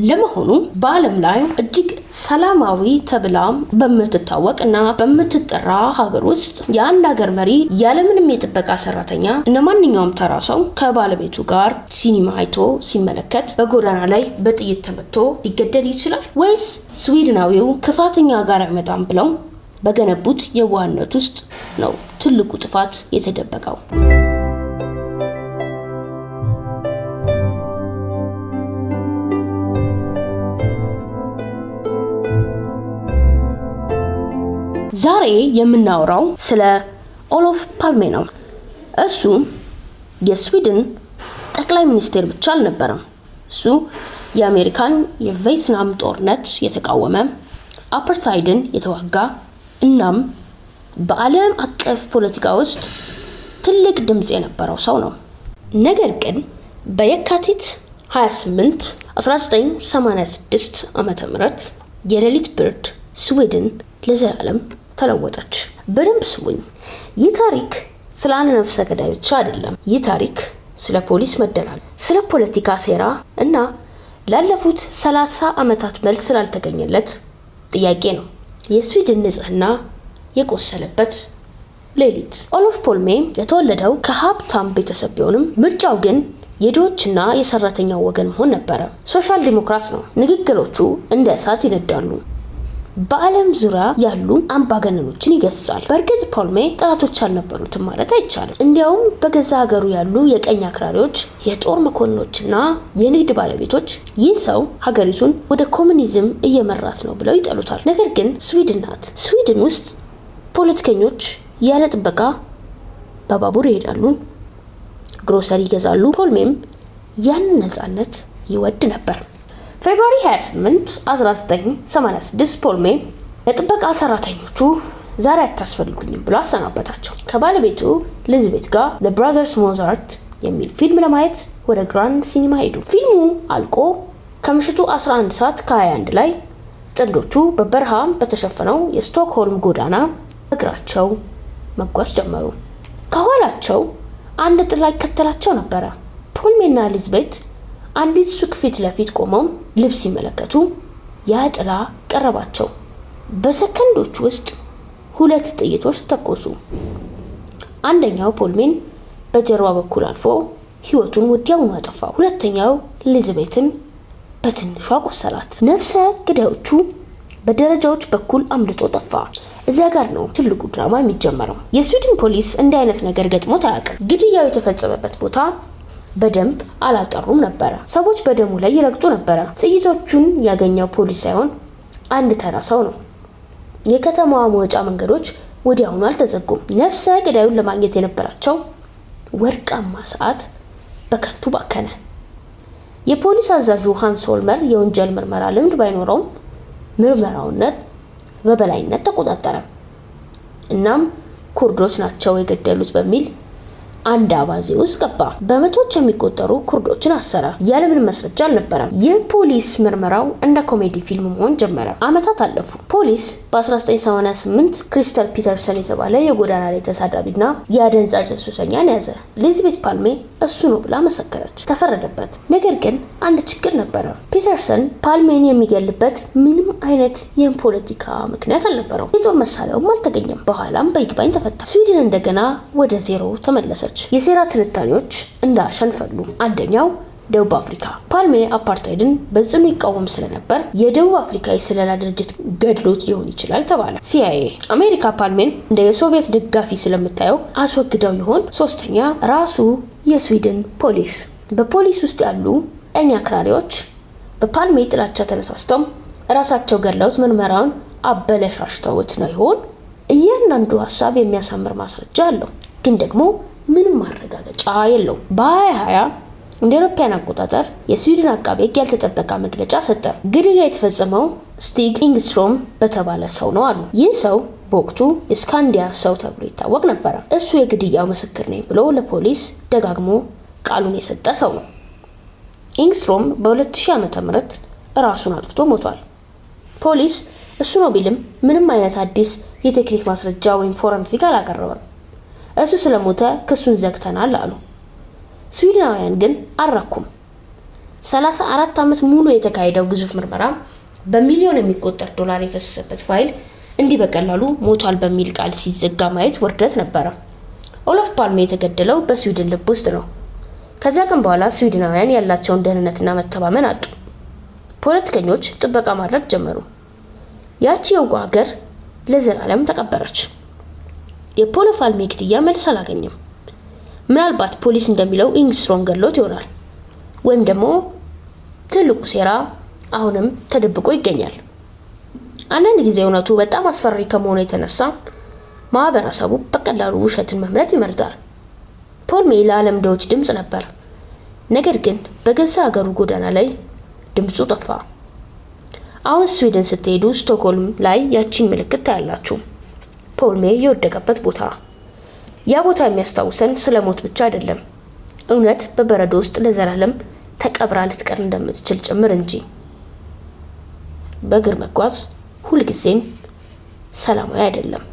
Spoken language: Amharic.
ለመሆኑ በዓለም ላይ እጅግ ሰላማዊ ተብላም በምትታወቅና በምትጠራ ሀገር ውስጥ የአንድ ሀገር መሪ ያለምንም የጥበቃ ሰራተኛ እንደማንኛውም ተራ ሰው ከባለቤቱ ጋር ሲኒማ አይቶ ሲመለከት በጎዳና ላይ በጥይት ተመቶ ሊገደል ይችላል ወይስ ስዊድናዊው ክፋተኛ ጋር አይመጣም ብለው በገነቡት የዋህነት ውስጥ ነው ትልቁ ጥፋት የተደበቀው? ዛሬ የምናወራው ስለ ኦሎፍ ፓልሜ ነው። እሱ የስዊድን ጠቅላይ ሚኒስትር ብቻ አልነበረም። እሱ የአሜሪካን የቬትናም ጦርነት የተቃወመ፣ አፓርታይድን የተዋጋ እናም በዓለም አቀፍ ፖለቲካ ውስጥ ትልቅ ድምጽ የነበረው ሰው ነው። ነገር ግን በየካቲት 28 1986 ዓመተ ምህረት የሌሊት ብርድ ስዊድን ለዘላለም ተለወጠች። በደንብ ስሙኝ። ይህ ታሪክ ስለ አንድ ነፍሰ ገዳይ ብቻ አይደለም። ይህ ታሪክ ስለ ፖሊስ መደላል፣ ስለ ፖለቲካ ሴራ እና ላለፉት 30 ዓመታት መልስ ስላልተገኘለት ጥያቄ ነው። የስዊድን ንጽህና የቆሰለበት ሌሊት። ኦሎፍ ፓልሜ የተወለደው ከሀብታም ቤተሰብ ቢሆንም ምርጫው ግን የድሆችና የሰራተኛው ወገን መሆን ነበረ። ሶሻል ዲሞክራት ነው። ንግግሮቹ እንደ እሳት ይነዳሉ። በዓለም ዙሪያ ያሉ አምባገነኖችን ይገስጻል። በእርግጥ ፓልሜ ጠላቶች አልነበሩትም ማለት አይቻልም። እንዲያውም በገዛ ሀገሩ ያሉ የቀኝ አክራሪዎች፣ የጦር መኮንኖችና የንግድ ባለቤቶች ይህ ሰው ሀገሪቱን ወደ ኮሙኒዝም እየመራት ነው ብለው ይጠሉታል። ነገር ግን ስዊድን ናት። ስዊድን ውስጥ ፖለቲከኞች ያለ ጥበቃ በባቡር ይሄዳሉ፣ ግሮሰሪ ይገዛሉ። ፓልሜም ያንን ነፃነት ይወድ ነበር። ፌብሩዋሪ 28 1986 ፓልሜ ለጥበቃ ሰራተኞቹ ዛሬ አታስፈልጉኝም ብሎ አሰናበታቸው። ከባለቤቱ ኤሊዛቤት ጋር ዘ ብራዘርስ ሞዛርት የሚል ፊልም ለማየት ወደ ግራንድ ሲኒማ ሄዱ። ፊልሙ አልቆ ከምሽቱ 11 ሰዓት ከ21 ላይ ጥንዶቹ በበረሃ በተሸፈነው የስቶክሆልም ጎዳና እግራቸው መጓዝ ጀመሩ። ከኋላቸው አንድ ጥላ ይከተላቸው ነበረ። ፓልሜና ኤሊዛቤት አንዲት ሱቅ ፊት ለፊት ቆመው ልብስ ሲመለከቱ ያ ጥላ ቀረባቸው። በሰከንዶች ውስጥ 2 ጥይቶች ተተኮሱ። አንደኛው ፓልሜን በጀርባ በኩል አልፎ ህይወቱን ወዲያውኑ አጠፋው። ሁለተኛው ኤሊዛቤትን በትንሿ ቆሰላት። ነፍሰ ገዳዮቹ በደረጃዎች በኩል አምልጦ ጠፋ። እዚያ ጋር ነው ትልቁ ድራማ የሚጀመረው። የስዊድን ፖሊስ እንዲህ አይነት ነገር ገጥሞት አያውቅም። ግድያው የተፈጸመበት ቦታ በደንብ አላጠሩም ነበር። ሰዎች በደሙ ላይ ይረግጡ ነበር። ጥይቶቹን ያገኘው ፖሊስ ሳይሆን አንድ ተራ ሰው ነው። የከተማዋ መውጫ መንገዶች ወዲያውኑ አልተዘጉም። ነፍሰ ገዳዩን ለማግኘት የነበራቸው ወርቃማ ሰዓት በከንቱ ባከነ። የፖሊስ አዛዡ ሃንስ ሆልመር የወንጀል ምርመራ ልምድ ባይኖረውም ምርመራውነት በበላይነት ተቆጣጠረ። እናም ኩርዶች ናቸው የገደሉት በሚል አንድ አባዜ ውስጥ ገባ። በመቶዎች የሚቆጠሩ ኩርዶችን አሰረ። ያለምንም ማስረጃ አልነበረም። የፖሊስ ምርመራው እንደ ኮሜዲ ፊልም መሆን ጀመረ። አመታት አለፉ። ፖሊስ በ1988 ክሪስታል ፒተርሰን የተባለ የጎዳና ላይ ተሳዳቢና የአደንዛዥ ሱሰኛን ያዘ። ኤሊዛቤት ፓልሜ እሱ ነው ብላ መሰከረች። ተፈረደበት። ነገር ግን አንድ ችግር ነበረ። ፒተርሰን ፓልሜን የሚገልበት ምንም አይነት የፖለቲካ ምክንያት አልነበረው። የጦር መሳሪያውም አልተገኘም። በኋላም በይግባኝ ተፈታ። ስዊድን እንደገና ወደ ዜሮ ተመለሰች። የሴራ ትንታኔዎች እንዳሸንፈሉ። አንደኛው ደቡብ አፍሪካ። ፓልሜ አፓርታይድን በጽኑ ይቃወም ስለነበር የደቡብ አፍሪካ የስለላ ድርጅት ገድሎት ሊሆን ይችላል ተባለ። ሲአይኤ አሜሪካ ፓልሜን እንደ የሶቪየት ደጋፊ ስለምታየው አስወግደው ይሆን? ሶስተኛ ራሱ የስዊድን ፖሊስ። በፖሊስ ውስጥ ያሉ ቀኝ አክራሪዎች በፓልሜ ጥላቻ ተነሳስተው ራሳቸው ገድለውት ምርመራውን አበለሻሽተውት ነው ይሆን? እያንዳንዱ ሀሳብ የሚያሳምር ማስረጃ አለው፣ ግን ደግሞ ምንም ማረጋገጫ የለውም። በ2020 እንደ አውሮፓውያን አቆጣጠር የስዊድን አቃቤ ሕግ ያልተጠበቀ መግለጫ ሰጠ። ግድያ የተፈጸመው ስቲግ ኢንግስትሮም በተባለ ሰው ነው አሉ። ይህ ሰው በወቅቱ የስካንዲያ ሰው ተብሎ ይታወቅ ነበር። እሱ የግድያው ምስክር ነኝ ብሎ ለፖሊስ ደጋግሞ ቃሉን የሰጠ ሰው ነው። ኢንግስትሮም በ2000 ዓ.ም ራሱን አጥፍቶ ሞቷል። ፖሊስ እሱ ነው ቢልም ምንም አይነት አዲስ የቴክኒክ ማስረጃ ወይም ፎረንሲክ አላቀረበም። እሱ ስለሞተ ክሱን ዘግተናል አሉ። ስዊድናውያን ግን አልረኩም። 34 ዓመት ሙሉ የተካሄደው ግዙፍ ምርመራ በሚሊዮን የሚቆጠር ዶላር የፈሰሰበት ፋይል እንዲህ በቀላሉ ሞቷል በሚል ቃል ሲዘጋ ማየት ውርደት ነበረ። ኦሎፍ ፓልሜ የተገደለው በስዊድን ልብ ውስጥ ነው። ከዚያ ቀን በኋላ ስዊድናውያን ያላቸውን ደህንነትና መተማመን አጡ። ፖለቲከኞች ጥበቃ ማድረግ ጀመሩ። ያቺ የዋህ ሀገር ለዘላለም ተቀበረች። የኦሎፍ ፓልሜ ግድያ መልስ አላገኘም። ምናልባት ፖሊስ እንደሚለው ኢንግስትሮም ገድሎት ይሆናል፣ ወይም ደግሞ ትልቁ ሴራ አሁንም ተደብቆ ይገኛል። አንዳንድ ጊዜ እውነቱ በጣም አስፈሪ ከመሆኑ የተነሳ ማህበረሰቡ በቀላሉ ውሸትን መምረጥ ይመርጣል። ፓልሜ ለዓለም ድሆች ድምጽ ነበር። ነገር ግን በገዛ ሀገሩ ጎዳና ላይ ድምጹ ጠፋ። አሁን ስዊድን ስትሄዱ ስቶክሆልም ላይ ያቺን ምልክት ታያላችሁ። ፓልሜ የወደቀበት ቦታ። ያ ቦታ የሚያስታውሰን ስለ ሞት ብቻ አይደለም፣ እውነት በበረዶ ውስጥ ለዘላለም ተቀብራ ልትቀር እንደምትችል ጭምር እንጂ። በእግር መጓዝ ሁልጊዜም ሰላማዊ አይደለም።